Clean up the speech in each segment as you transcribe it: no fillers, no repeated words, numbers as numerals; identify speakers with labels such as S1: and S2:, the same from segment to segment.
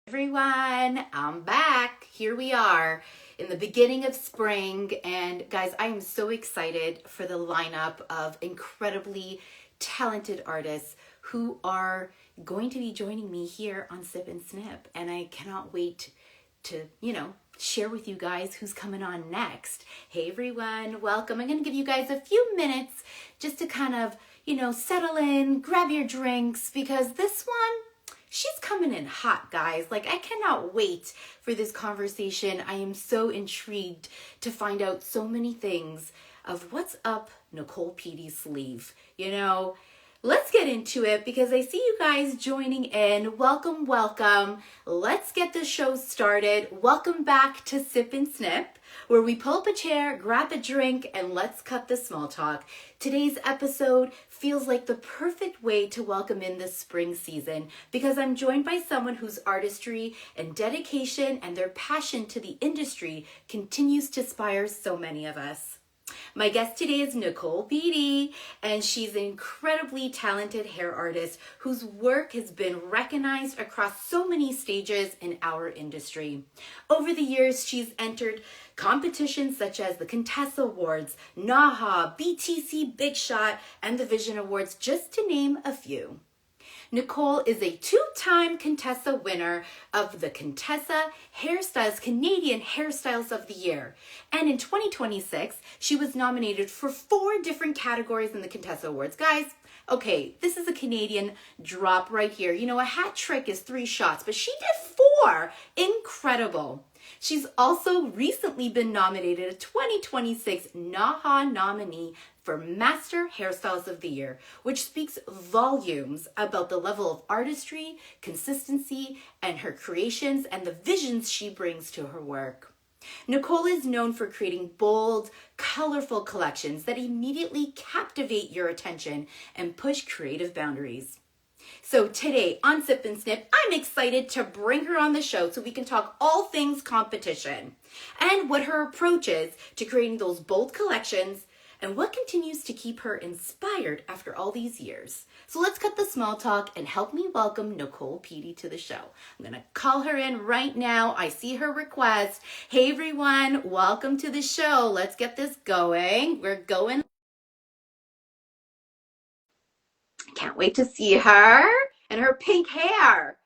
S1: Everyone, I'm back. Here we are in the beginning of spring, and guys, I am so excited for the lineup of incredibly talented artists who are going to be joining me here on Sip and Snip, and I cannot wait to, share with you guys who's coming on next. Hey everyone, welcome. I'm going to give you guys a few minutes just to kind of, settle in, grab your drinks, because this one, she's coming in hot, guys. Like, I cannot wait for this conversation. I am so intrigued to find out so many things of what's up Nicole Pede's sleeve. Let's get into it because I see you guys joining in. Welcome, welcome. Let's get the show started. Welcome back to Sip and Snip, where we pull up a chair, grab a drink, and let's cut the small talk. Today's episode feels like the perfect way to welcome in the spring season because I'm joined by someone whose artistry and dedication and their passion to the industry continues to inspire so many of us. My guest today is Nicole Pede, and she's an incredibly talented hair artist whose work has been recognized across so many stages in our industry. Over the years, she's entered competitions such as the Contessa Awards, NAHA, BTC Big Shot, and the Vision Awards, just to name a few. Nicole is a two-time Contessa winner of the Contessa Hairstylist Canadian Hairstylist of the Year. And in 2026, she was nominated for 4 different categories in the Contessa Awards. Guys, okay, this is a Canadian drop right here. A hat trick is 3 shots, but she did 4. Incredible. She's also recently been nominated a 2026 NAHA nominee for Master Hairstylist of the Year, which speaks volumes about the level of artistry, consistency, and her creations and the visions she brings to her work. Nicole is known for creating bold, colorful collections that immediately captivate your attention and push creative boundaries. So today on Sip and Snip, I'm excited to bring her on the show so we can talk all things competition and what her approach is to creating those bold collections and what continues to keep her inspired after all these years. So let's cut the small talk and help me welcome Nicole Pede to the show. I'm going to call her in right now. I see her request. Hey everyone, welcome to the show. Let's get this going. We're going. Can't wait to see her and her pink hair.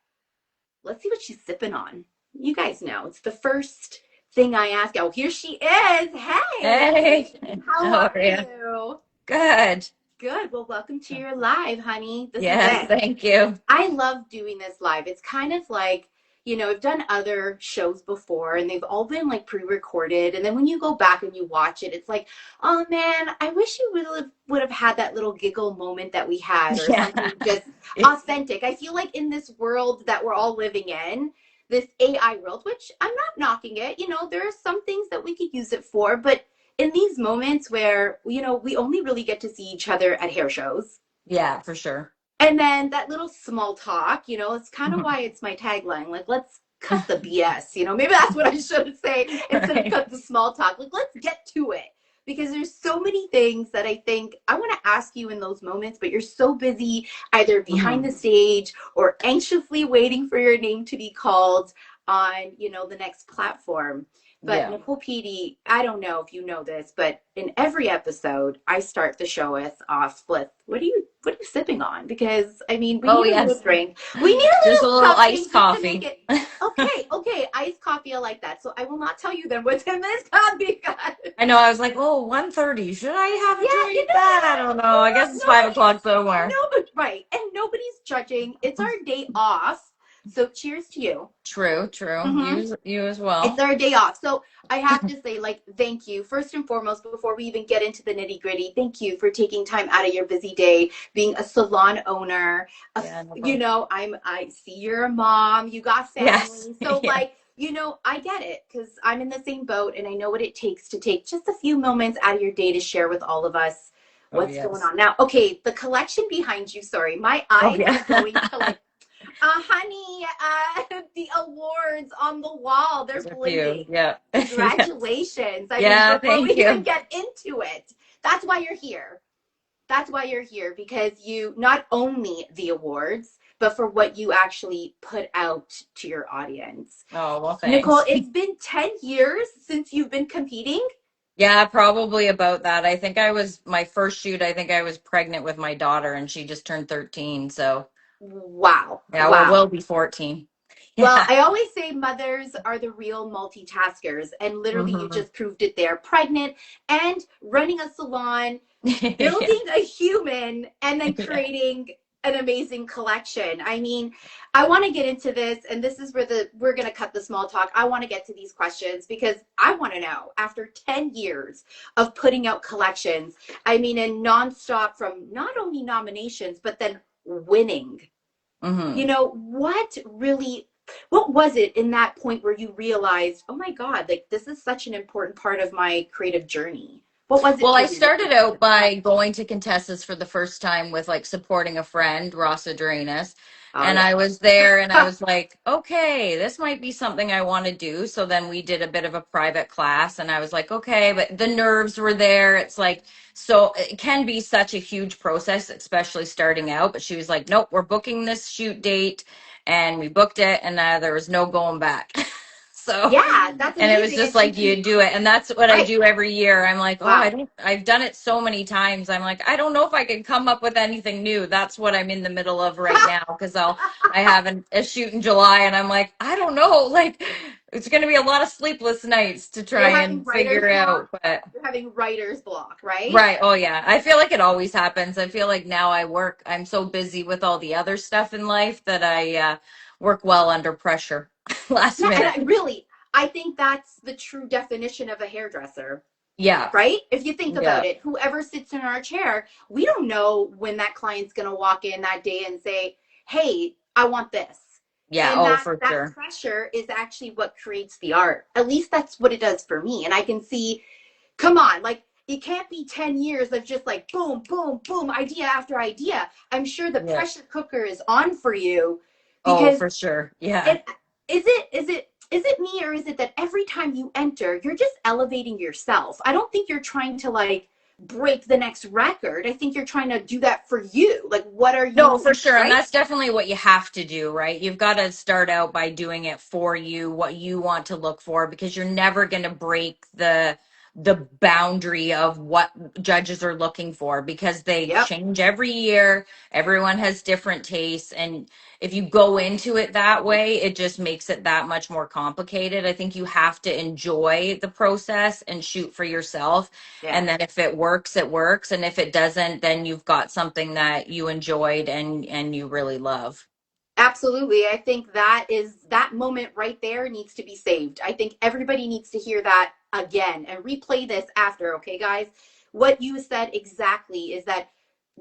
S1: Let's see what she's sipping on. You guys know it's the first thing I ask. Oh, here she is. Hey. How are you?
S2: Good.
S1: Good. Well, welcome to your live, honey. This
S2: is it. Thank you.
S1: I love doing this live. It's kind of like, I've done other shows before and they've all been like pre-recorded. And then when you go back and you watch it, it's like, oh man, I wish you would have had that little giggle moment that we had or something just authentic. I feel like in this world that we're all living in, this AI world, which I'm not knocking it, there are some things that we could use it for, but in these moments where, we only really get to see each other at hair shows.
S2: Yeah, for sure.
S1: And then that little small talk, it's kind of why it's my tagline. Like, let's cut the BS, maybe that's what I should say instead of cut the small talk. Like, let's get to it. Because there's so many things that I think I want to ask you in those moments, but you're so busy either behind the stage or anxiously waiting for your name to be called on, the next platform. But Nicole Pede, I don't know if you know this, but in every episode, I start the show off with, what are you sipping on? Because, we need a little drink. We need a
S2: little iced coffee.
S1: Okay, iced coffee, I like that. So I will not tell you then what's in this coffee.
S2: I know, I was like, 1:30. Should I have a drink that? I don't know. I guess it's 5 o'clock somewhere.
S1: No, right. And nobody's judging. It's our day off. So cheers to you.
S2: True. You as well.
S1: It's our day off. So I have to say, thank you. First and foremost, before we even get into the nitty gritty, thank you for taking time out of your busy day, being a salon owner. I see you're a mom, you got family.
S2: Yes.
S1: So I get it because I'm in the same boat and I know what it takes to take just a few moments out of your day to share with all of us what's going on. Now, okay, the collection behind you, sorry, my eyes are going to honey, the awards on the wall, they're blinking.
S2: Yeah.
S1: Congratulations.
S2: Before we
S1: even get into it, that's why you're here. Because you not only the awards, but for what you actually put out to your audience.
S2: Oh, well,
S1: Nicole,
S2: thanks.
S1: it's been 10 years since you've been competing.
S2: Yeah, probably about that. I think I was my first shoot, I think I was pregnant with my daughter and she just turned 13. So,
S1: Wow.
S2: yeah, well,
S1: Wow.
S2: we'll be 14.
S1: Well,
S2: Yeah.
S1: I always say mothers are the real multitaskers, and literally, you
S2: Hmm.
S1: just proved it there. Pregnant and running a salon,
S2: Yeah.
S1: building a human, and then
S2: Yeah.
S1: creating an amazing collection. I mean, I want to get into this, and this is where we're going to cut the small talk. I want to get to these questions because I want to know, after 10 years of putting out collections, I mean, and nonstop from not only nominations, but then winning.
S2: Hmm.
S1: What was it in that point where you realized, oh my God, like this is such an important part of my creative journey? What was it
S2: Well,
S1: for
S2: I
S1: you?
S2: started out by going to Contessa's for the first time with like supporting a friend, Ross Adrenas.
S1: Oh
S2: And
S1: yeah.
S2: I was there and I was like, okay, this might be something I want to do. So then we did a bit of a private class and I was like, okay, but the nerves were there. It's like, so it can be such a huge process, especially starting out. But she was like, nope, we're booking this shoot date. And we booked it and there was no going back. So,
S1: Yeah, that's
S2: and it was
S1: amazing.
S2: just
S1: And she
S2: like
S1: can,
S2: you do it. And that's what I
S1: right.
S2: do every year. I'm like, oh,
S1: Wow.
S2: I've done it so many times. I'm like, I don't know if I can come up with anything new. That's what I'm in the middle of right now. Cause I have a shoot in July and I'm like, I don't know. Like it's going to be a lot of sleepless nights to
S1: You're
S2: try
S1: having
S2: and
S1: writer's
S2: figure
S1: block.
S2: out. But
S1: You're having writer's block, right?
S2: right. Oh yeah. I feel like it always happens. I feel like now I'm so busy with all the other stuff in life that I work well under pressure last
S1: Yeah, and
S2: minute.
S1: I think that's the true definition of a hairdresser,
S2: Yeah.
S1: right? If you think about
S2: Yeah.
S1: it, whoever sits in our chair, we don't know when that client's going to walk in that day and say, "Hey, I want this."
S2: Yeah.
S1: And
S2: Oh,
S1: that
S2: for
S1: that
S2: sure.
S1: pressure is actually what creates the art. At least that's what it does for me. And I can see, come on, like it can't be 10 years of just like boom, boom, boom, idea after idea. I'm sure the
S2: Yeah.
S1: pressure cooker is on for you
S2: Oh,
S1: because
S2: for sure. Yeah.
S1: it is it me, or is it that every time you enter you're just elevating yourself? I don't think you're trying to like break the next record. I think you're trying to do that for you. Like what are
S2: No,
S1: you,
S2: for sure. And
S1: right?
S2: that's definitely what you have to do, right? You've got to start out by doing it for you, what you want to look for, because you're never going to break the boundary of what judges are looking for because they
S1: Yep.
S2: change every year. Everyone has different tastes. And if you go into it that way, it just makes it that much more complicated. I think you have to enjoy the process and shoot for yourself.
S1: Yeah.
S2: And then if it works, it works. And if it doesn't, then you've got something that you enjoyed and you really love.
S1: Absolutely. I think that moment right there needs to be saved. I think everybody needs to hear that again and replay this after, okay, guys? What you said exactly is that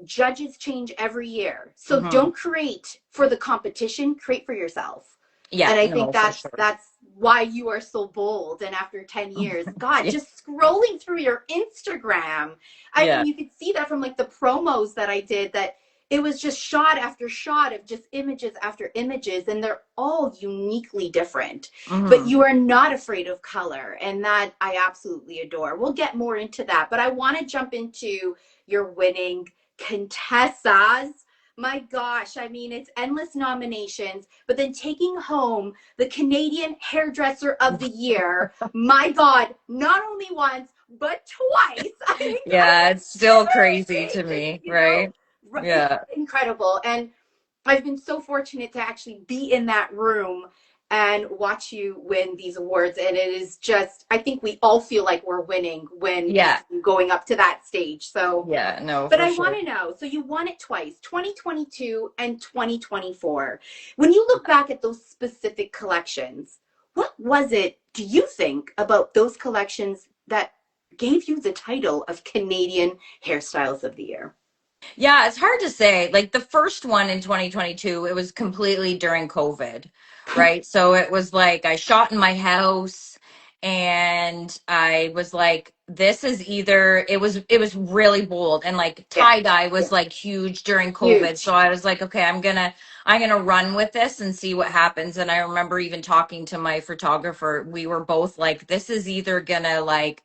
S1: judges change every year. So
S2: Hmm.
S1: don't create for the competition, create for yourself.
S2: Yeah,
S1: And I think
S2: no, for
S1: that's
S2: sure.
S1: that's why you are so bold. And after 10 years, God,
S2: Yeah.
S1: just scrolling through your Instagram. I mean,
S2: Yeah.
S1: you could see that from like the promos that I did, that it was just shot after shot of just images after images, and they're all uniquely different. But
S2: Hmm.
S1: you are not afraid of color, and that I absolutely adore. We'll get more into that, but I want to jump into your winning Contessa's. My gosh, I mean, it's endless nominations, but then taking home the Canadian Hairdresser of the Year. My God, not only once, but twice. I mean,
S2: Yeah,
S1: that's
S2: it's still crazy to
S1: amazing,
S2: me, right?
S1: It's
S2: Yeah.
S1: incredible. And I've been so fortunate to actually be in that room and watch you win these awards. And it is just, I think we all feel like we're winning when we
S2: Yeah.
S1: see you going up to that stage. So,
S2: Yeah, no,
S1: but
S2: for
S1: I want
S2: sure.
S1: to know, so you won it twice, 2022 and 2024. When you look back at those specific collections, what was it, do you think, about those collections that gave you the title of Canadian Hairstylist of the Year?
S2: Yeah, it's hard to say. Like the first one in 2022, it was completely during COVID, right? So it was like I shot in my house and I was like, this is either it was really bold and like
S1: Yeah,
S2: tie-dye was like huge during COVID. So
S1: huge.
S2: I was like, okay, I'm gonna run with this and see what happens. And I remember even talking to my photographer, we were both like, this is either gonna like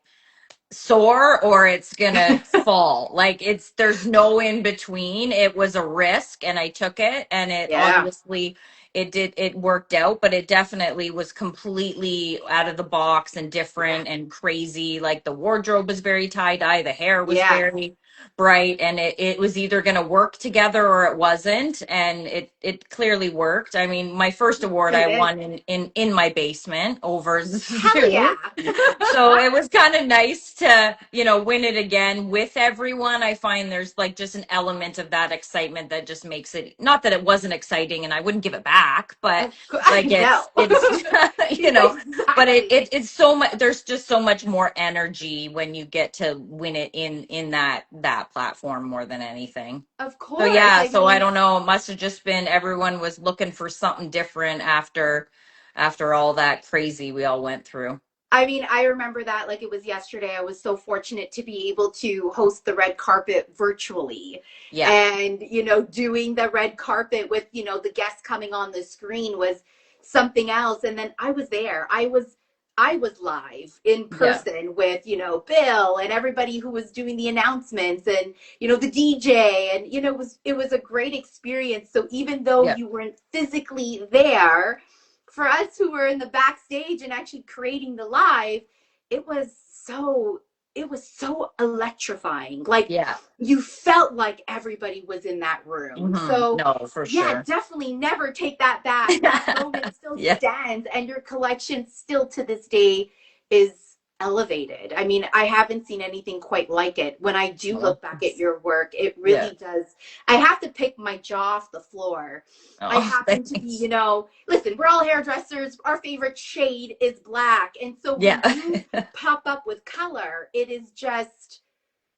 S2: soar or it's gonna fall. Like there's no in between. It was a risk and I took it, and it
S1: Yeah.
S2: obviously it worked out, but it definitely was completely out of the box and
S1: Yeah.
S2: different and crazy. Like the wardrobe was very tie-dye, the hair was
S1: Yes.
S2: very bright, and it was either going to work together or it wasn't, and it clearly worked. I mean, my first award
S1: It
S2: I
S1: did.
S2: won in my basement over
S1: Hell
S2: Zoom.
S1: yeah.
S2: So it was kind of nice to, win it again with everyone. I find there's like just an element of that excitement that just makes it, not that it wasn't exciting and I wouldn't give it back, but
S1: Of course.
S2: like
S1: No.
S2: it's but
S1: Exactly.
S2: it's so much, there's just so much more energy when you get to win it in that platform more than anything.
S1: Of
S2: So
S1: course.
S2: yeah,
S1: I
S2: so I
S1: mean,
S2: don't know, it must have just been everyone was looking for something different after all that crazy we all went through.
S1: I remember that like it was yesterday. I was so fortunate to be able to host the red carpet virtually.
S2: Yeah.
S1: And, doing the red carpet with, the guests coming on the screen was something else. And then I was there. I was live in
S2: Yeah.
S1: person with, Bill and everybody who was doing the announcements and, the DJ, and it was a great experience. So even though
S2: Yeah.
S1: you weren't physically there, for us who were in the backstage and actually creating the live, it was so it was so electrifying. Like
S2: Yeah.
S1: you felt like everybody was in that room. So
S2: No, for
S1: yeah,
S2: sure.
S1: definitely never take that back. That moment still
S2: Yeah.
S1: stands, and your collection still to this day is elevated. I haven't seen anything quite like it. When I do
S2: Well,
S1: look back at your work, it
S2: yeah.
S1: really does. I have to pick my jaw off the floor. I
S2: Oh,
S1: happen to be,
S2: thanks.
S1: listen, we're all hairdressers. Our favorite shade is black. And so
S2: Yeah.
S1: when you pop up with color, it is just,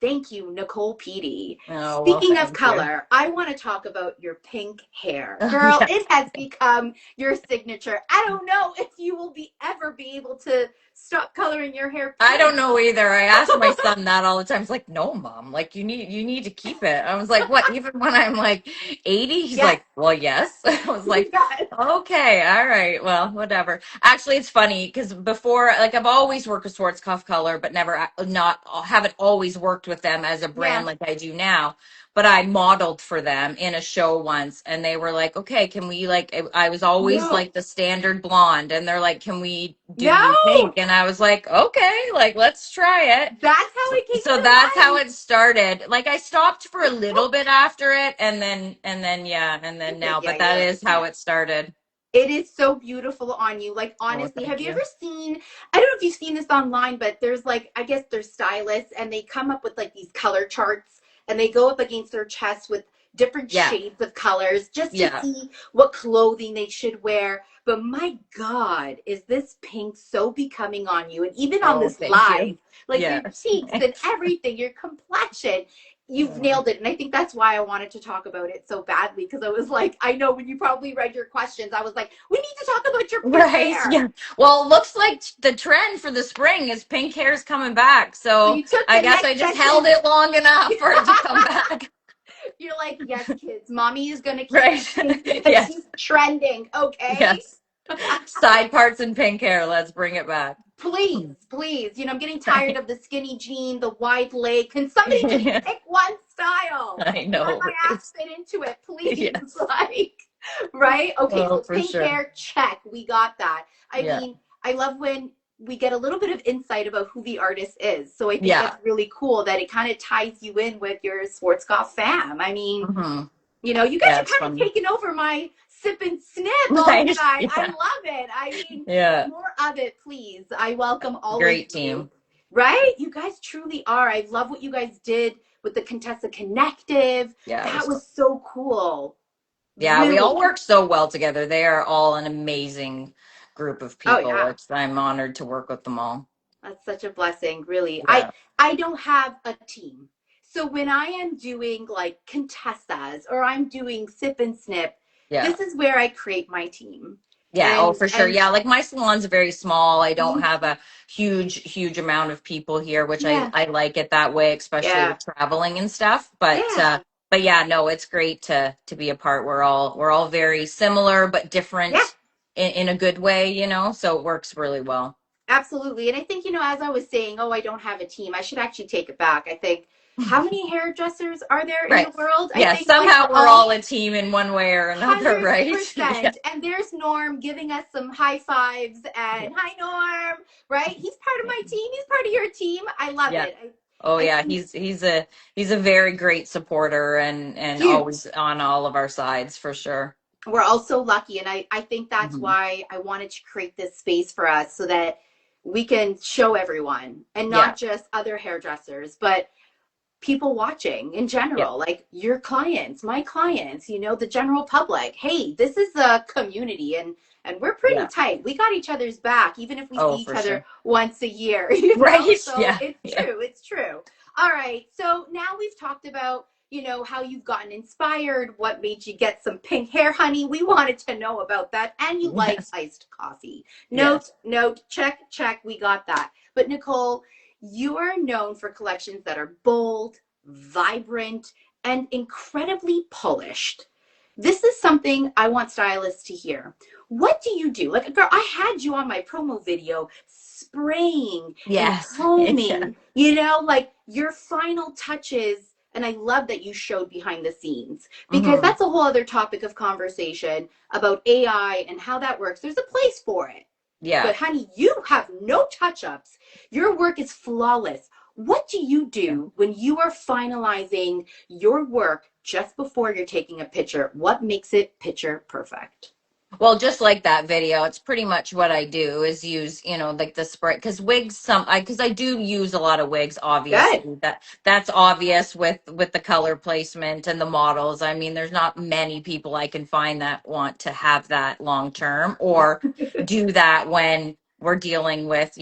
S1: thank you, Nicole Pede.
S2: Oh, well,
S1: Speaking of
S2: thank you.
S1: color, I want to talk about your pink hair.
S2: Oh,
S1: Girl,
S2: yeah.
S1: it has become your signature. I don't know if you will ever be able to stop coloring your hair
S2: I don't
S1: pink.
S2: know either. I ask my son that all the time. He's like, "No, mom, like you need to keep it." I was like, "What? Even when I'm like 80?" He's
S1: Yes.
S2: like, "Well, yes." I was like,
S1: Yes.
S2: "Okay, all right, well, whatever." Actually, it's funny because before, like, I've always worked with Schwarzkopf Color, but never not haven't always worked with them as a
S1: Yeah.
S2: brand like I do now. But I modeled for them in a show once, and they were like, "Okay, can we like?" I was always
S1: No.
S2: like the standard blonde, and they're like, "Can we do pink?"
S1: No.
S2: And I was like, "Okay, like let's try it."
S1: That's how it came
S2: So that's how
S1: to
S2: it started. Like I stopped for a little bit after it, and then yeah, and then
S1: life.
S2: now.
S1: Yeah,
S2: But that
S1: yeah.
S2: is how it started.
S1: It is so beautiful on you. Like,
S2: Oh,
S1: honestly, have
S2: thank
S1: you ever
S2: you.
S1: seen? I don't know if you've seen this online, but there's like, I guess there's stylists and they come up with like these color charts and they go up against their chest with different
S2: Yeah,
S1: shades of colors just to
S2: yeah.
S1: see what clothing they should wear. But my God, is this pink so becoming on you? And even on
S2: Oh,
S1: this
S2: thank
S1: live,
S2: you.
S1: like your
S2: Yes.
S1: cheeks and everything, your complexion, you've
S2: Oh.
S1: nailed it. And I think that's why I wanted to talk about it so badly, because I was like, I know when you probably read your questions, I was like, we need to talk about your pink
S2: Right.
S1: hair.
S2: Yeah. Well, it looks like the trend for the spring is pink hair's coming back.
S1: So
S2: So
S1: you took
S2: I
S1: the
S2: guess
S1: next
S2: I just held
S1: sentence.
S2: it long enough for it to come back.
S1: You're like, yes, kids, mommy is going to keep
S2: Right.
S1: this pink because
S2: Yes.
S1: she's trending. Okay.
S2: Yes. Side parts and pink hair. Let's bring it back.
S1: Please, please. I'm getting tired of the skinny jean, the wide leg. Can somebody just pick one style?
S2: I
S1: Let
S2: know,
S1: my ass
S2: right?
S1: fit into it, please.
S2: Yes.
S1: Like, right? Okay,
S2: Oh,
S1: so
S2: for
S1: pink
S2: sure.
S1: hair, check. We got that.
S2: Yeah.
S1: I love when we get a little bit of insight about who the artist is. So I think
S2: Yeah.
S1: that's really cool that it kind of ties you in with your Schwarzkopf fam.
S2: Hmm.
S1: You guys
S2: Yeah,
S1: are
S2: it's
S1: kind of
S2: funny.
S1: taking over my sip and snip all the
S2: Right?
S1: time. I
S2: Yeah.
S1: love it.
S2: Yeah.
S1: More of it, please. I welcome all of
S2: Great
S1: you.
S2: team.
S1: Right? You guys truly are. I love what you guys did with the Contessa Connective.
S2: Yeah, it
S1: That
S2: was fun.
S1: was so cool.
S2: Yeah, we all
S1: Really.
S2: work so well together. They are all an amazing group of
S1: Oh
S2: people.
S1: yeah.
S2: I'm honored to work with them all.
S1: That's such a blessing, really. I
S2: Yeah.
S1: I don't have a team. So when I am doing like Contessa's or I'm doing Sip and Snip,
S2: Yeah.
S1: this is where I create my team.
S2: Yeah, oh,
S1: And
S2: for sure.
S1: and
S2: Yeah, like my salon's very small. I don't
S1: mhm,
S2: have a huge amount of people here, which I
S1: yeah,
S2: I like it that way, especially
S1: yeah,
S2: with traveling and stuff. But
S1: yeah,
S2: but yeah, no, it's great to be a part. We're all very similar but
S1: yeah.
S2: different in a good way, so it works really well.
S1: Absolutely. And I think, as I was saying, oh, I don't have a team, I should actually take it back. I think, how many hairdressers are there in the
S2: Right.
S1: world? I
S2: Yeah.
S1: think like
S2: Somehow
S1: we're
S2: we're
S1: all
S2: all a team in one way or another, right? Yeah.
S1: 100%. And there's Norm giving us some high fives
S2: Yeah.
S1: and hi, Norm, right? He's part of my team. He's part of your team. I love
S2: Yeah.
S1: it.
S2: Oh
S1: I
S2: yeah.
S1: think
S2: He's a very great supporter and
S1: huge.
S2: always on all of our sides for sure.
S1: We're all so lucky. And I think that's
S2: Hmm.
S1: why I wanted to create this space for us so that we can show everyone and
S2: Yeah.
S1: not just other hairdressers, but people watching in
S2: Yeah.
S1: general, like your clients, my clients, the general public. Hey, this is a community, and we're pretty
S2: Yeah.
S1: tight. We got each other's back, even if we see
S2: Oh,
S1: each
S2: for
S1: other
S2: sure.
S1: once a year,
S2: Right.
S1: So
S2: Yeah.
S1: it's
S2: Yeah.
S1: true. It's true. All right. So now we've talked about, how you've gotten inspired, what made you get some pink hair, honey. We wanted to know about that. And you like
S2: Yes.
S1: iced coffee.
S2: Yes.
S1: Note, check. We got that. But Nicole, you are known for collections that are bold, vibrant, and incredibly polished. This is something I want stylists to hear. What do you do? Like, girl, I had you on my promo video spraying and
S2: Yes. Yeah.
S1: combing, like your final touches. And I love that you showed behind the scenes because
S2: Hmm.
S1: that's a whole other topic of conversation about AI and how that works. There's a place for it.
S2: Yeah.
S1: But honey, you have no touch ups. Your work is flawless. What do you
S2: Yeah.
S1: do when you are finalizing your work just before you're taking a picture? What makes it picture perfect?
S2: Well, just like that video, it's pretty much what I do is use, like the spray because wigs because I do use a lot of wigs,
S1: Good.
S2: obviously. That's obvious with the color placement and the models. I mean, there's not many people I can find that want to have that long term or do that when we're dealing with,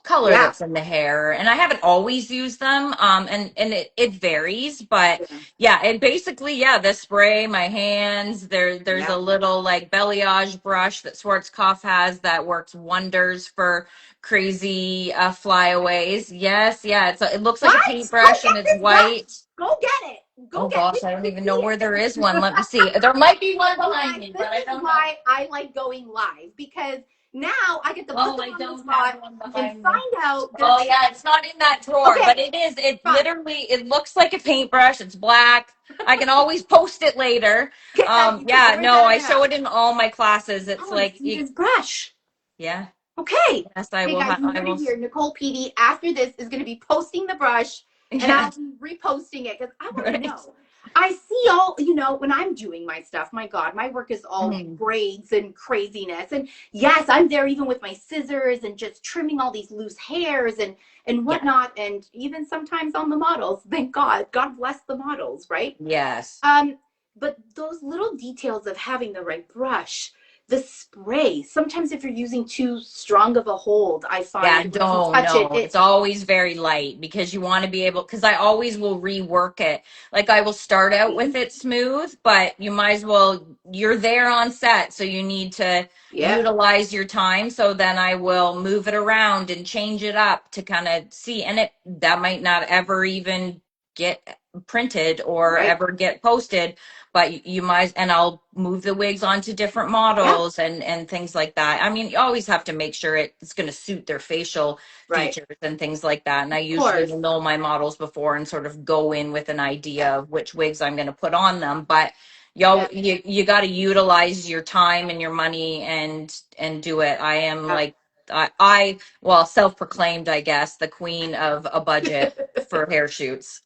S2: color
S1: Yeah.
S2: that's in the hair. And I haven't always used them. And it varies, but
S1: Yeah.
S2: yeah, and basically, yeah, the spray, my hands, there's a
S1: Yeah.
S2: little like balayage brush that Schwarzkopf has that works wonders for crazy flyaways. Yes, yeah, it looks like a
S1: What? Go
S2: paintbrush and
S1: get
S2: it's
S1: this
S2: white.
S1: brush. Go get it.
S2: Oh
S1: Go get
S2: gosh,
S1: it.
S2: I
S1: We
S2: don't
S1: need to
S2: even know
S1: see
S2: where
S1: it.
S2: there is one. Let me see. There might be one
S1: You
S2: behind
S1: guys,
S2: me,
S1: this
S2: but I
S1: is
S2: don't know.
S1: why I like going live because now I get to put
S2: Oh,
S1: them
S2: I
S1: on the
S2: don't have
S1: spot
S2: one
S1: and
S2: behind me.
S1: find out their
S2: Oh yeah, it's not in that drawer, but
S1: okay,
S2: it
S1: fine.
S2: literally it looks like a paintbrush. It's black. I can always post it later.
S1: Okay, you can
S2: Yeah,
S1: wear
S2: no,
S1: that
S2: I
S1: around.
S2: show it in all my classes.
S1: I
S2: It's
S1: want to
S2: like
S1: see this brush.
S2: yeah.
S1: Okay.
S2: Yes, I
S1: Hey
S2: will
S1: guys,
S2: have
S1: you
S2: I
S1: heard
S2: will
S1: it here. Nicole Pede after this is going to be posting the brush and I'll
S2: yes.
S1: be reposting it because I want to
S2: Right.
S1: know. I see all, when I'm doing my stuff, my God, my work is all
S2: Mhm.
S1: braids and craziness. And yes, I'm there even with my scissors and just trimming all these loose hairs and
S2: Yeah.
S1: whatnot. And even sometimes on the models, thank God. God bless the models, right?
S2: Yes.
S1: Um, but those little details of having the right brush, the spray, sometimes if you're using too strong of a hold, I
S2: Yeah,
S1: find once you
S2: no,
S1: touch it,
S2: no. It's always very light because you want to be able, because I always will rework it. Like I will start out with it smooth, but you might as well, you're there on set, so you need to
S1: yeah,
S2: utilize your time. So then I will move it around and change it up to kind of see, and that might not ever even get printed or
S1: right,
S2: ever get posted, but you might, and I'll move the wigs onto different
S1: yeah,
S2: models and things like that. I mean, you always have to make sure it's going to suit their facial
S1: right,
S2: features and things like that. And I
S1: of
S2: usually
S1: course,
S2: will know my models before and sort of go in with an idea of which wigs I'm going to put on them. But
S1: yeah,
S2: you got to utilize your time and your money and do it. I am
S1: yeah.
S2: like I well self-proclaimed, I guess, the queen of a budget for hair shoots.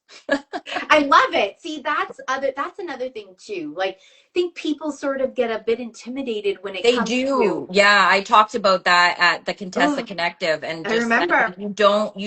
S1: I love it. See, that's another thing too. Like, I think people sort of get a bit intimidated when it
S2: They
S1: comes to,
S2: do. Yeah, I talked about that at the Contessa
S1: oh,
S2: Connective and
S1: I
S2: just said
S1: remember.
S2: that you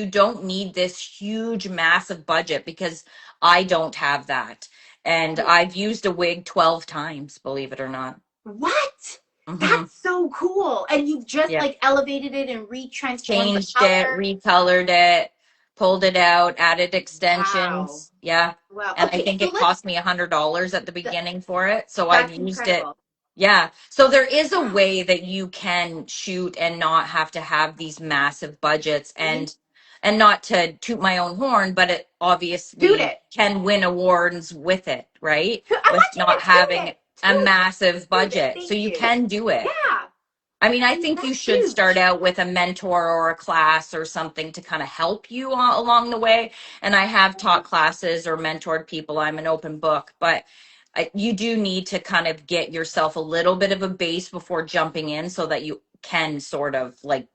S2: don't need this huge massive budget because I don't have that. And I've used a wig 12 times, believe it or not.
S1: What?
S2: Hmm.
S1: That's so cool. And you've just
S2: Yeah.
S1: like elevated it and retransformed the
S2: Changed it,
S1: color.
S2: recolored it, pulled it out, added
S1: Wow.
S2: extensions. Yeah.
S1: Wow.
S2: And I
S1: Okay,
S2: think
S1: so
S2: it cost me $100 at the beginning for it. So I've
S1: that's
S2: used it.
S1: incredible.
S2: Yeah. So there is a
S1: Wow.
S2: way that you can shoot and not have to have these massive budgets
S1: See?
S2: and not to toot my own horn, but it
S1: Toot
S2: obviously
S1: it.
S2: can win awards with it, right?
S1: I
S2: With
S1: want you
S2: not
S1: to toot
S2: having
S1: it.
S2: a
S1: Toot.
S2: massive
S1: Toot it.
S2: budget. So
S1: Thank
S2: you
S1: you.
S2: can do it.
S1: Yeah.
S2: I mean, I
S1: I mean,
S2: think you
S1: that's
S2: should start
S1: huge.
S2: out with a mentor or a class or something to kind of help you along the way. And I have taught classes or mentored people. I'm an open book, but you do need to kind of get yourself a little bit of a base before jumping in so that you can sort of like,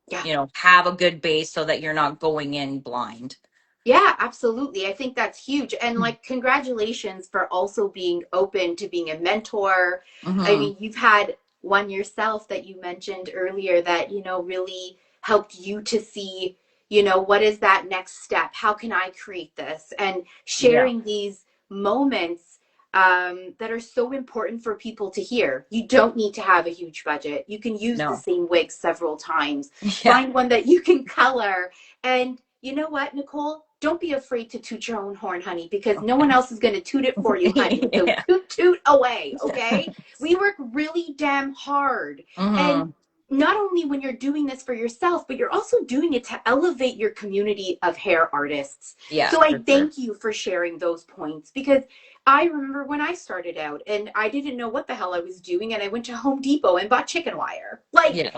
S1: Yeah.
S2: have a good base so that you're not going in blind.
S1: Yeah, absolutely. I think that's huge. And like, congratulations for also being open to being a mentor. I
S2: Mm-hmm.
S1: mean, you've had one yourself that you mentioned earlier that, really helped you to see, what is that next step? How can I create this? And
S2: Yeah.
S1: sharing these moments that are so important for people to hear. You don't need to have a huge budget. You can use the
S2: No.
S1: same wig several times.
S2: Yeah.
S1: Find one that you can color. And you know what, Nicole? Don't be afraid to toot your own horn, honey, because no one else is going to toot it for you, honey. So
S2: Yeah.
S1: toot, toot away, okay? We work really damn hard. And
S2: Mm-hmm.
S1: not only when you're doing this for yourself, but you're also doing it to elevate your community of hair artists.
S2: Yeah,
S1: So I
S2: for sure.
S1: thank you for sharing those points because I remember when I started out and I didn't know what the hell I was doing. And I went to Home Depot and bought chicken wire. Like,
S2: Yeah.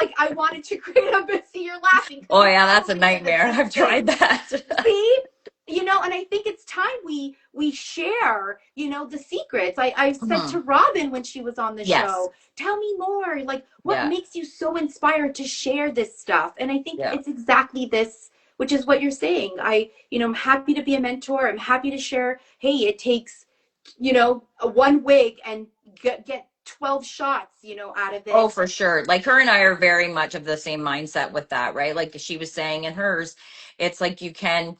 S1: like I wanted to create a, see, you're laughing because
S2: Oh
S1: we
S2: yeah, that's a
S1: probably did the
S2: nightmare.
S1: same
S2: I've tried
S1: thing.
S2: that.
S1: See, and I think it's time we share, the secrets. I said
S2: Hmm.
S1: to Robin when she was on the
S2: Yes.
S1: show, tell me more, like what
S2: Yeah.
S1: makes you so inspired to share this stuff. And I think
S2: Yeah.
S1: it's exactly this, which is what you're saying. I'm happy to be a mentor. I'm happy to share, hey, it takes, a one wig and get 12 shots, out of
S2: Oh,
S1: it.
S2: for sure. Like her and I are very much of the same mindset with that, right? Like she was saying in hers, it's like you can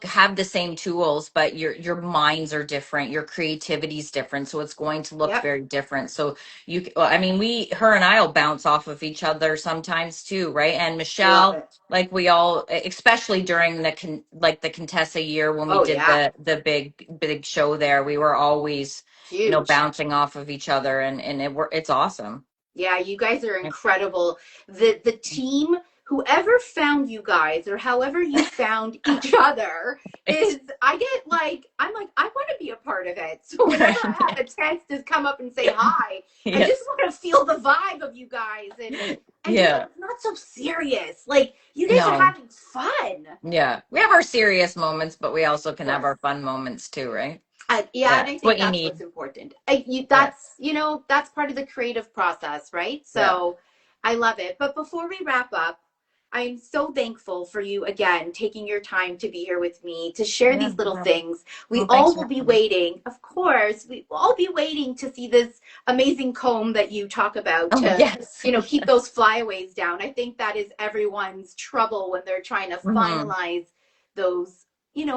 S2: have the same tools, but your minds are different, your creativity is different, so it's going to look
S1: Yep.
S2: very different. So well, I mean, her and I'll bounce off of each other sometimes too, right? And
S1: Love
S2: Michelle,
S1: it.
S2: like we all, especially during the Contessa year when we
S1: Oh
S2: did
S1: yeah.
S2: the big show there, we were always
S1: Huge.
S2: bouncing off of each other, and it's awesome.
S1: Yeah, you guys are incredible. The team, whoever found you guys or however you found each other
S2: It's
S1: is I get like I'm like I want to be a part of it. So whenever I have a chance to come up and say hi, I just
S2: yes.
S1: want to feel the vibe of you guys and
S2: Yeah.
S1: it's not so serious. Like you guys are
S2: No.
S1: having fun.
S2: Yeah. We have our serious moments, but we also
S1: Of
S2: can have
S1: course.
S2: our fun moments too, right?
S1: Yeah,
S2: Yeah.
S1: and I
S2: It's
S1: think
S2: what you
S1: that's what's
S2: need.
S1: important.
S2: Yeah.
S1: That's part of the creative process, right?
S2: Yeah.
S1: So I love it. But before we wrap up, I'm so thankful for you again taking your time to be here with me to share
S2: Yeah.
S1: these little
S2: Yeah.
S1: things. We
S2: Well, thanks
S1: all
S2: for
S1: will be
S2: having me.
S1: waiting, of course, we will all be waiting to see this amazing comb that you talk about
S2: Oh,
S1: to,
S2: yes.
S1: keep those flyaways down. I think that is everyone's trouble when they're trying to
S2: Hmm.
S1: finalize those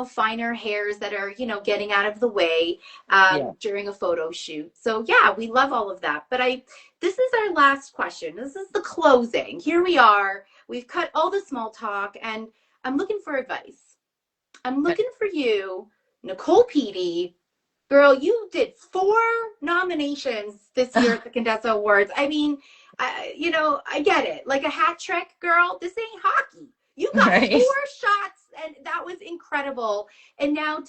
S1: finer hairs that are, getting out of the way
S2: Yeah.
S1: during a photo shoot. So yeah, we love all of that. But this is our last question. This is the closing. Here we are. We've cut all the small talk, and I'm looking for advice. I'm
S2: Okay.
S1: looking for you, Nicole Pede. Girl, you did 4 nominations this year at the Contessa Awards. I mean, I get it. Like a hat trick, girl. This ain't hockey. You got four
S2: Right.
S1: shots, and that was incredible. And now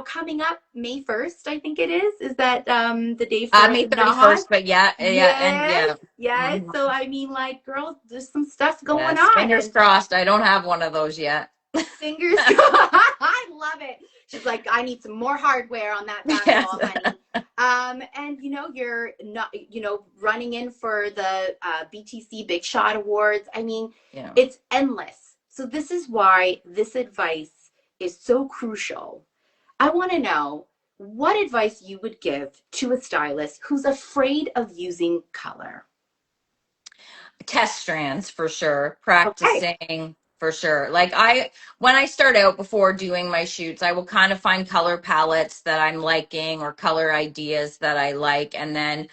S1: coming up May 1st, I think it is. Is that the day for
S2: May
S1: the NAHA?
S2: 31st, but yeah, yeah, and
S1: Yes,
S2: yeah.
S1: yes.
S2: Mhm.
S1: So I mean, like, girl, there's some stuff going
S2: Yes.
S1: on,
S2: Fingers
S1: and
S2: crossed. I don't have one of those yet.
S1: fingers crossed. I love it. She's like, I need some more hardware on that
S2: Yes.
S1: fastball, honey. And you're not, running in for the BTC Big Shot Awards. I mean,
S2: Yeah.
S1: it's endless. So this is why this advice is so crucial. I want to know what advice you would give to a stylist who's afraid of using color.
S2: Test strands for sure,
S1: Okay.
S2: practicing for sure. Like when I start out before doing my shoots, I will kind of find color palettes that I'm liking or color ideas that I like, and then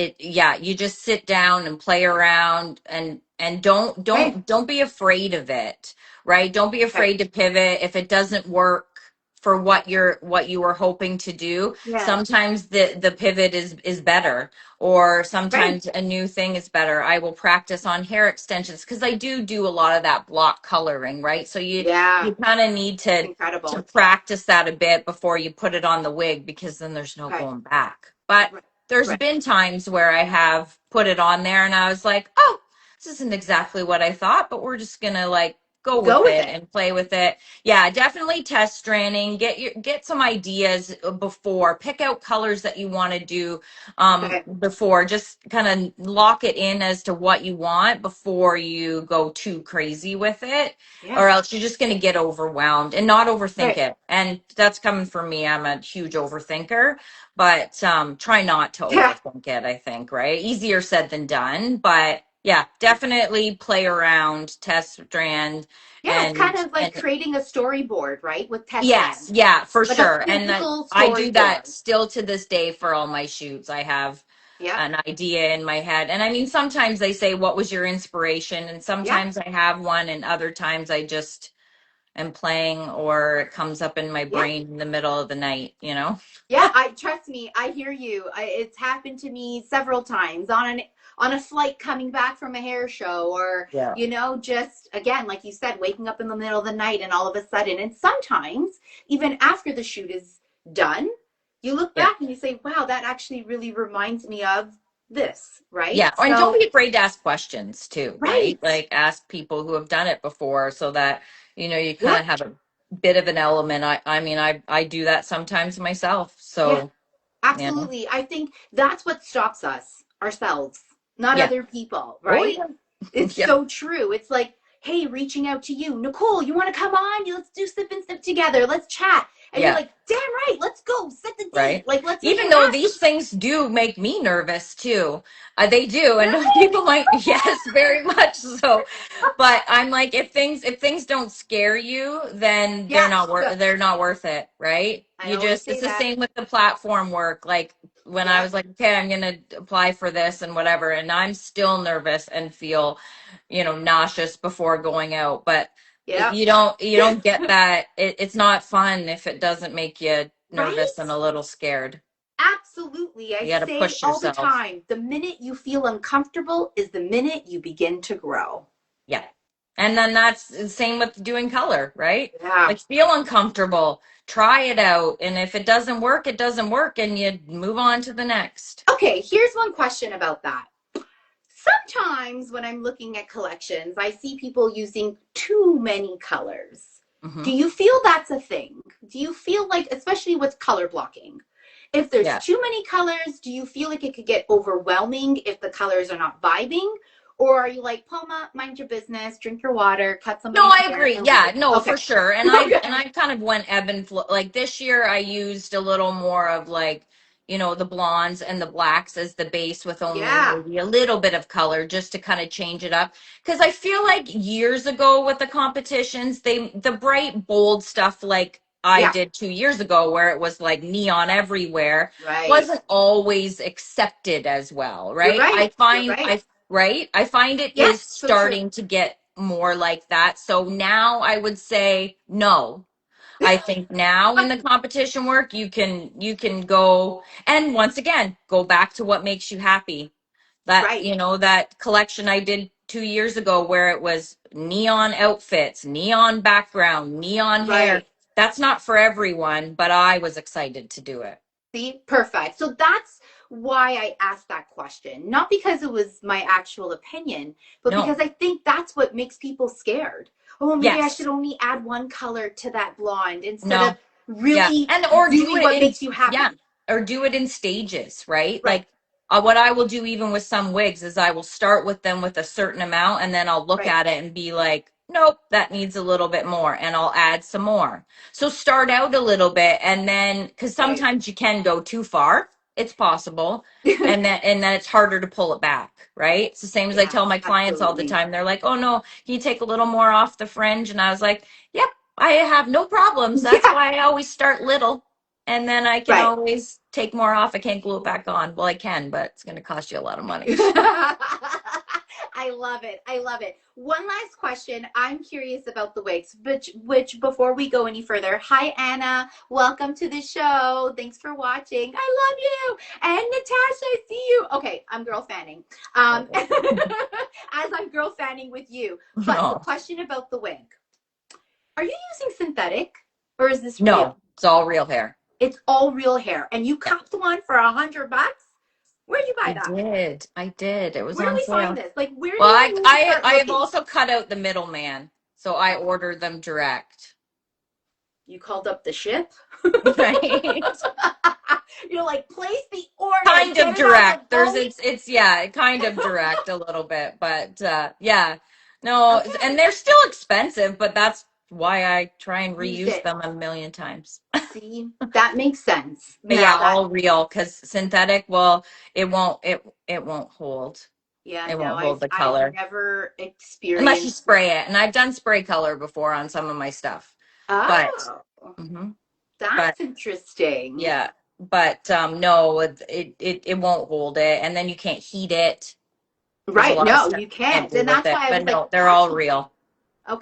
S2: you just sit down and play around, and don't
S1: Okay.
S2: don't don't be afraid of it, right? Don't be
S1: Okay.
S2: afraid to pivot if it doesn't work for what you were hoping to do.
S1: Yeah.
S2: Sometimes the pivot is better, or
S1: Okay.
S2: sometimes a new thing is better. I will practice on hair extensions because I do a lot of that block coloring, right? So
S1: Yeah.
S2: you kind of need
S1: It's
S2: to
S1: incredible.
S2: practice that a bit before you put it on the wig, because then there's no
S1: Okay.
S2: going back. But
S1: Right.
S2: there's
S1: Right.
S2: been times where I have put it on there and I was like, oh, this isn't exactly what I thought, but we're just gonna like go
S1: Go
S2: with
S1: with
S2: it
S1: it.
S2: and play with it. Yeah, definitely test stranding. Get some ideas before. Pick out colors that you want to do
S1: Okay.
S2: before. Just kind of lock it in as to what you want before you go too crazy with it,
S1: Yeah.
S2: or else you're just going to get overwhelmed and not overthink
S1: Right.
S2: it. And that's coming from me. I'm a huge overthinker, but try not to
S1: Yeah.
S2: overthink it, I think, right? Easier said than done, but yeah, definitely play around, test strand,
S1: Yeah, it's kind of like
S2: and
S1: creating a storyboard, right? With test
S2: yes,
S1: strands.
S2: yeah, for
S1: Like a
S2: sure. And
S1: physical
S2: I do that
S1: storyboard.
S2: still to this day for all my shoots. I have
S1: Yep.
S2: an idea in my head. And I mean, sometimes they say, what was your inspiration? And
S1: Yep.
S2: sometimes I have one, and other times I just am playing or it comes up in my
S1: Yeah.
S2: brain in the middle of the night, you know?
S1: Yeah, I trust me, I hear you. It's happened to me several times on a flight coming back from a hair show, or
S2: Yeah.
S1: just again, like you said, waking up in the middle of the night and all of a sudden, and sometimes even after the shoot is done, you look
S2: Yeah.
S1: back and you say, "Wow, that actually really reminds me of this," right?
S2: Yeah. And don't
S1: So,
S2: be afraid to ask questions too, right?
S1: right.
S2: Like ask people who have done it before so that, you kind
S1: Yep.
S2: of have a bit of an element. I mean, I do that sometimes myself.
S1: Yeah.
S2: So, you know,
S1: Absolutely. I think that's what stops us, ourselves, not
S2: yeah.
S1: other people,
S2: Oh,
S1: right?
S2: yeah.
S1: It's
S2: Yeah.
S1: so true. It's like, hey, reaching out to you, Nicole, you want to come on? Let's do Sip and Snip together. Let's chat. And you're
S2: Yeah.
S1: like, damn right, let's go set the date.
S2: Right.
S1: Like, let's
S2: Even
S1: meet.
S2: though these things do make me nervous too. They do. And
S1: Really?
S2: people might, yes, very much so. But I'm like, if things don't scare you, then they're
S1: Yeah,
S2: not
S1: good.
S2: they're not worth it, right?
S1: I always
S2: It's
S1: say
S2: the
S1: that.
S2: same with the platform work. Like when I
S1: Yep.
S2: was like, okay, I'm gonna apply for this and whatever, and I'm still nervous and feel, nauseous before going out. But
S1: Yep.
S2: you don't get that. It's not fun if it doesn't make you nervous and
S1: Right?
S2: a little scared.
S1: Absolutely. I
S2: You got to
S1: say
S2: push
S1: all the
S2: yourself.
S1: time, the minute you feel uncomfortable is the minute you begin to grow.
S2: Yeah. And then that's the same with doing color, right?
S1: Yeah.
S2: Like feel uncomfortable, try it out. And if it doesn't work, it doesn't work and you move on to the next.
S1: Okay, here's one question about that. Sometimes when I'm looking at collections, I see people using too many colors. Do
S2: Hmm.
S1: you feel that's a thing? Do you feel like, especially with color blocking, if there's
S2: Yeah.
S1: too many colors, do you feel like it could get overwhelming if the colors are not vibing? Or are you like, Palma, mind your business, drink your water, cut
S2: No,
S1: somebody's
S2: I
S1: hair,
S2: agree.
S1: and
S2: Yeah,
S1: leave?
S2: no,
S1: Okay.
S2: for sure. And I
S1: Okay.
S2: kind of went ebb and flow. Like this year I used a little more of like, the blondes and the blacks as the base with only
S1: Yeah.
S2: maybe a little bit of color just to kind of change it up. Because I feel like years ago with the competitions, the bright bold stuff like I
S1: Yeah.
S2: did 2 years ago where it was like neon everywhere
S1: Right.
S2: wasn't always accepted as well,
S1: You're
S2: right?
S1: right. You're right.
S2: I find it
S1: Yeah.
S2: is
S1: So true.
S2: starting to get more like that. So now I would say no. I think now in the competition work you can go and once again go back to what makes you happy. That
S1: Right.
S2: that collection I did 2 years ago where it was neon outfits, neon background, neon hair.
S1: Right.
S2: That's not for everyone, but I was excited to do it.
S1: See, perfect. So that's why I asked that question. Not because it was my actual opinion, but because
S2: No.
S1: I think that's what makes people scared. Oh, maybe I should
S2: Yes.
S1: only add one color to that blonde instead of
S2: No. Yeah.
S1: really
S2: And or do
S1: doing
S2: it
S1: what
S2: in
S1: makes you
S2: yeah,
S1: happy.
S2: or do it in stages, right?
S1: Right,
S2: Like what I will do even with some wigs is I will start with them with a certain amount and then I'll look
S1: right,
S2: at it and be like, nope, that needs a little bit more and I'll add some more. So start out a little bit and then cuz
S1: right.
S2: sometimes you can go too far. It's possible. And then it's harder to pull it back, right? It's the same as I
S1: Yeah,
S2: tell my clients all the
S1: absolutely.
S2: time. They're like, "Oh no, can you take a little more off the fringe?" And I was like, "Yep, I have no problems. That's
S1: Yeah,
S2: why I always start little and then I can
S1: right.
S2: always take more off. I can't glue it back on. Well, I can, but it's going to cost you a lot of money."
S1: I love it. I love it. One last question. I'm curious about the wigs, which before we go any further, hi Anna, welcome to the show. Thanks for watching. I love you. And Natasha, I see you. Okay, I'm girl fanning. As I'm girl fanning with you. But the
S2: No,
S1: question about the wig. Are you using synthetic or is this real?
S2: no, it's all real hair.
S1: It's all real hair. And you
S2: Yeah.
S1: copped one for $100? Where'd you buy
S2: I
S1: that?
S2: did. I did. It was
S1: Where do
S2: on
S1: we find
S2: sale.
S1: this? Like, where do
S2: Well,
S1: we need to start
S2: I have
S1: looking?
S2: also cut out the middleman, so I ordered them direct.
S1: You called up the ship?
S2: Right?
S1: You're like, place the order,
S2: Kind of
S1: get it on the
S2: direct. There's
S1: boat.
S2: it's yeah, kind of direct a little bit, but yeah. No, and
S1: Okay.
S2: they're still expensive, but that's why I try and
S1: Used
S2: reuse
S1: it.
S2: them a million times.
S1: See, that makes sense.
S2: But
S1: Now
S2: yeah,
S1: that,
S2: all real because synthetic, well, it won't hold.
S1: yeah,
S2: It
S1: no,
S2: won't hold the
S1: I've
S2: color
S1: never
S2: unless you
S1: experienced.
S2: spray it. And I've done spray color before on some of my stuff. But
S1: Oh,
S2: mhm. But
S1: that's interesting.
S2: yeah, but no, it won't hold it, and then you can't heat it. There's a
S1: Right.
S2: lot of
S1: No,
S2: stuff
S1: you
S2: you can't
S1: can't.
S2: do
S1: And
S2: with
S1: that's
S2: it.
S1: why I
S2: But
S1: was like
S2: no, they're all
S1: asking.
S2: real.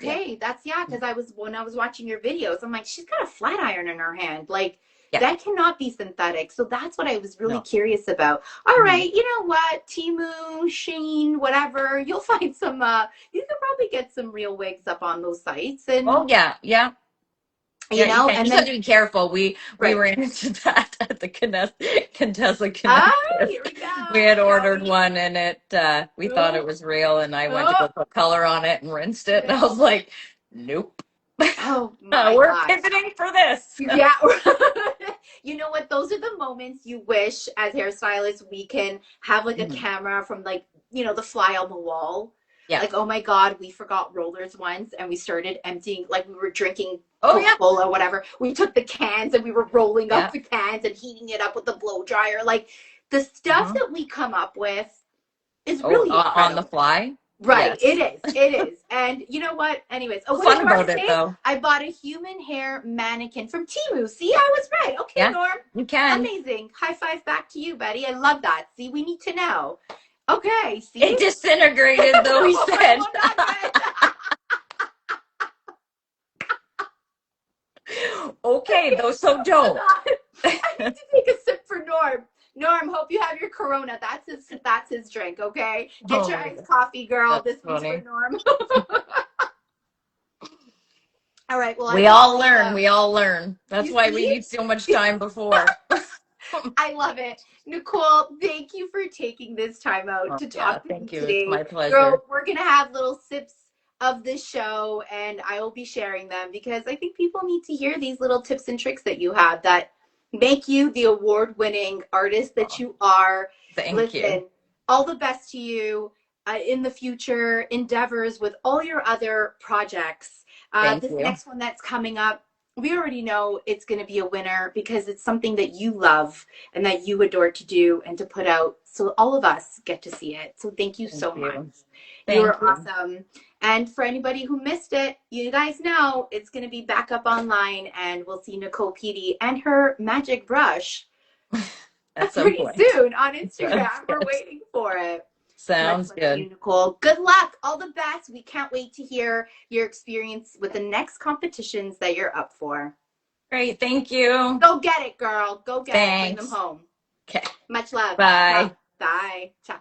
S2: Yeah.
S1: Okay, that's yeah, because when I was watching your videos, I'm like, she's got a flat iron in her hand. Like
S2: Yeah.
S1: that cannot be synthetic. So that's what I was really
S2: No.
S1: curious about. All
S2: Mhm.
S1: right, you know what? Timu, Sheen, whatever, you'll find some you can probably get some real wigs up on those sites and
S2: Oh yeah, yeah. Yeah, you can. You
S1: and
S2: just have
S1: then
S2: to be careful. We
S1: right.
S2: ran into that at the Contessa
S1: Oh,
S2: Connecticut.
S1: here we
S2: We
S1: go.
S2: had ordered
S1: Joey.
S2: one and it we thought
S1: Oh,
S2: it was real and I went to
S1: oh,
S2: go put color on it and rinsed it and I
S1: yeah.
S2: was like, nope.
S1: Oh my
S2: We're
S1: gosh.
S2: pivoting for this.
S1: Yeah. You know what? Those are the moments you wish as hairstylists we can have like a
S2: Mhm.
S1: camera from like, the fly on the wall.
S2: Yeah.
S1: Like, oh my God, we forgot rollers once and we started emptying, like we were drinking
S2: Oh yeah.
S1: Coca-Cola or whatever. We took the cans and we were rolling up
S2: Yeah.
S1: the cans and heating it up with the blow dryer. Like the stuff
S2: Mhm.
S1: that we come up with is
S2: Oh,
S1: really
S2: on the
S1: incredible.
S2: fly?
S1: Right, it
S2: Yes.
S1: is. It is. And you know what? Anyways, oh,
S2: What's
S1: what did
S2: fun
S1: Norm
S2: about it
S1: say?
S2: though?
S1: I bought a human hair mannequin from Timu. See, I was right. Okay,
S2: Yeah,
S1: Norm.
S2: you can.
S1: Amazing. High five back to you, Betty. I love that. See, we need to know. Okay, see?
S2: It disintegrated though, he
S1: Oh,
S2: said.
S1: well, not good.
S2: Okay,
S1: Okay,
S2: though, so
S1: hold
S2: don't.
S1: on. I need to take a sip for Norm. Norm, hope you have your Corona. That's his drink, okay? Get
S2: Oh
S1: your
S2: my
S1: iced
S2: God.
S1: coffee, girl.
S2: That's
S1: This one's for
S2: funny.
S1: Norm. All right, well, I
S2: We
S1: think
S2: all
S1: I'll
S2: learn. We all learn. That's
S1: you
S2: why we
S1: see?
S2: need so much time before.
S1: I love it. Nicole, thank you for taking this time out
S2: Oh,
S1: to
S2: yeah,
S1: talk with me
S2: thank you. It's
S1: today.
S2: my pleasure.
S1: Girl, we're going to have little sips of this show and I will be sharing them because I think people need to hear these little tips and tricks that you have that make you the award winning artist that
S2: Oh,
S1: you are.
S2: thank you.
S1: Listen, all the best to you in the future endeavors with all your other projects.
S2: Thank
S1: This
S2: you.
S1: next one that's coming up, we already know it's going to be a winner because it's something that you love and that you adore to do and to put out. So all of us get to see it. So thank you
S2: Thank
S1: so much.
S2: you.
S1: You are
S2: Thank you.
S1: awesome. And for anybody who missed it, you guys know it's going to be back up online and we'll see Nicole Pede and her magic brush
S2: At some
S1: pretty
S2: point.
S1: soon on
S2: Sounds
S1: Instagram. We're
S2: good.
S1: waiting for it. Much
S2: Sounds
S1: love to
S2: good.
S1: you, Nicole. Good luck. All the best. We can't wait to hear your experience with the next competitions that you're up for.
S2: Great. Thank you.
S1: Go get it, girl. Go get it. Bring them
S2: Thanks.
S1: home.
S2: Okay.
S1: Much love. Ciao.
S2: Bye.
S1: Bye. Ciao.